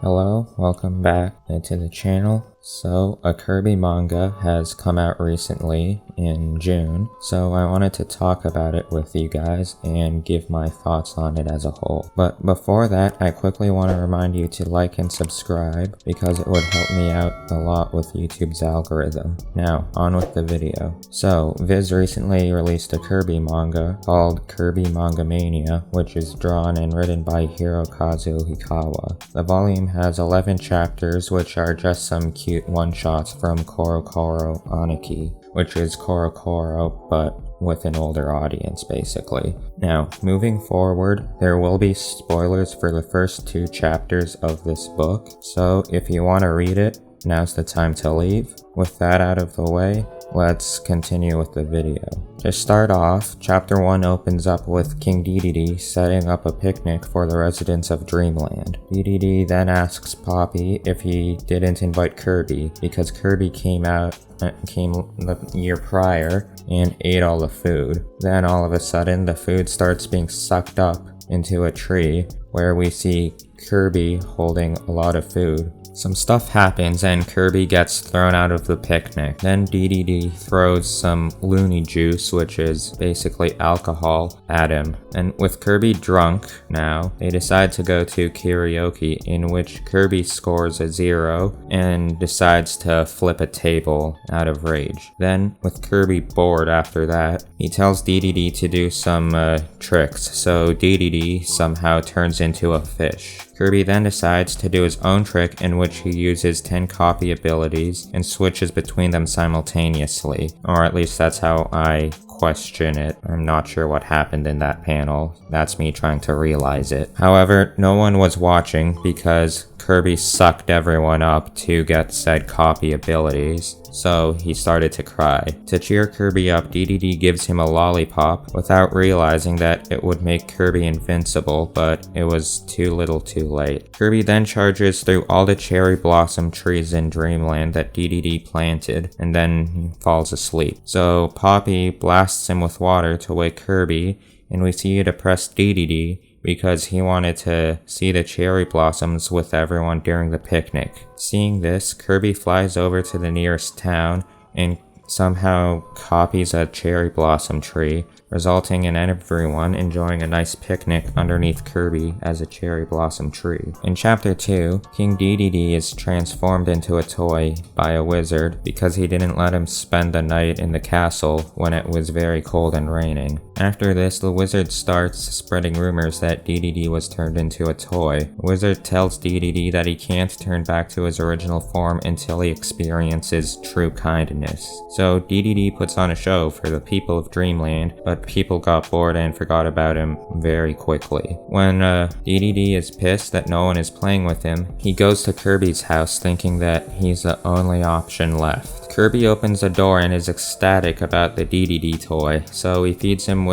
Hello, welcome back to the channel. So, a Kirby manga has come out recently in June, so I wanted to talk about it with you guys and give my thoughts on it as a whole. But before that, I quickly want to remind you to like and subscribe because it would help me out a lot with YouTube's algorithm. Now, on with the video. So, Viz recently released a Kirby manga called Kirby Manga Mania, which is drawn and written by Hirokazu Hikawa. The volume has 11 chapters, which are just some cute one-shots from Korokoro Aniki, which is Korokoro but with an older audience basically. Now, moving forward, there will be spoilers for the first 2 chapters of this book, so if you want to read it, now's the time to leave. With that out of the way, let's continue with the video. To start off, Chapter 1 opens up with King Dedede setting up a picnic for the residents of Dreamland. Dedede then asks Poppy if he didn't invite Kirby, because Kirby came the year prior and ate all the food. Then all of a sudden, the food starts being sucked up into a tree, where we see Kirby holding a lot of food. Some stuff happens and Kirby gets thrown out of the picnic. Then Dedede throws some loony juice, which is basically alcohol, at him. And with Kirby drunk now, they decide to go to karaoke, in which Kirby scores a 0 and decides to flip a table out of rage. Then, with Kirby bored after that, he tells Dedede to do some tricks, so Dedede somehow turns into a fish. Kirby then decides to do his own trick in which he uses 10 copy abilities and switches between them simultaneously, or at least that's how I question it. I'm not sure what happened in that panel. That's me trying to realize it. However, no one was watching because Kirby sucked everyone up to get said copy abilities, so he started to cry. To cheer Kirby up, Dedede gives him a lollipop without realizing that it would make Kirby invincible, but it was too little too late. Kirby then charges through all the cherry blossom trees in Dreamland that Dedede planted, and then falls asleep. So Poppy blasts him with water to wake Kirby, and we see a depressed Dedede because he wanted to see the cherry blossoms with everyone during the picnic. Seeing this, Kirby flies over to the nearest town and somehow copies a cherry blossom tree, resulting in everyone enjoying a nice picnic underneath Kirby as a cherry blossom tree. In Chapter 2, King Dedede is transformed into a toy by a wizard because he didn't let him spend the night in the castle when it was very cold and raining. After this, the wizard starts spreading rumors that Dedede was turned into a toy. The wizard tells Dedede that he can't turn back to his original form until he experiences true kindness. So Dedede puts on a show for the people of Dreamland, but people got bored and forgot about him very quickly. When Dedede is pissed that no one is playing with him, he goes to Kirby's house thinking that he's the only option left. Kirby opens the door and is ecstatic about the Dedede toy, so he feeds him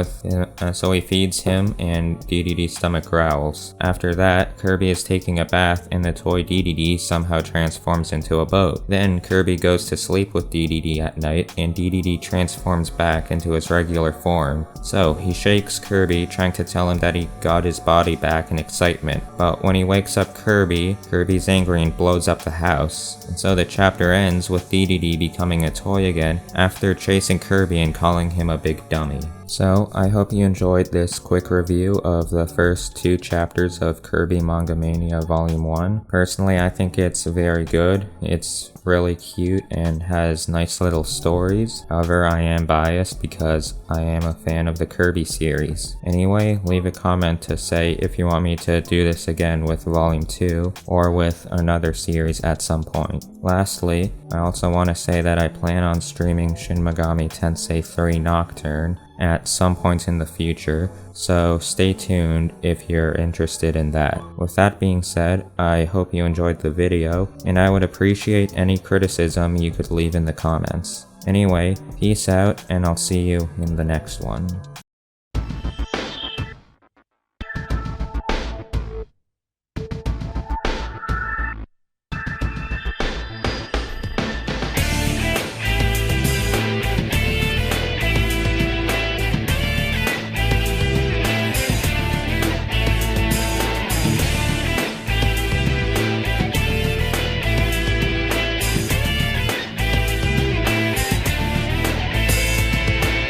and Dedede's stomach growls. After that, Kirby is taking a bath and the toy Dedede somehow transforms into a boat. Then Kirby goes to sleep with Dedede at night and Dedede transforms back into his regular form. So he shakes Kirby, trying to tell him that he got his body back in excitement. But when he wakes up Kirby's angry and blows up the house. And so the chapter ends with Dedede becoming a toy again after chasing Kirby and calling him a big dummy. So, I hope you enjoyed this quick review of the first 2 chapters of Kirby Manga Mania Volume 1. Personally, I think it's very good. It's really cute and has nice little stories. However, I am biased because I am a fan of the Kirby series. Anyway, leave a comment to say if you want me to do this again with Volume 2 or with another series at some point. Lastly, I also want to say that I plan on streaming Shin Megami Tensei III Nocturne at some point in the future, so stay tuned if you're interested in that. With that being said, I hope you enjoyed the video, and I would appreciate any criticism you could leave in the comments. Anyway, peace out, and I'll see you in the next one.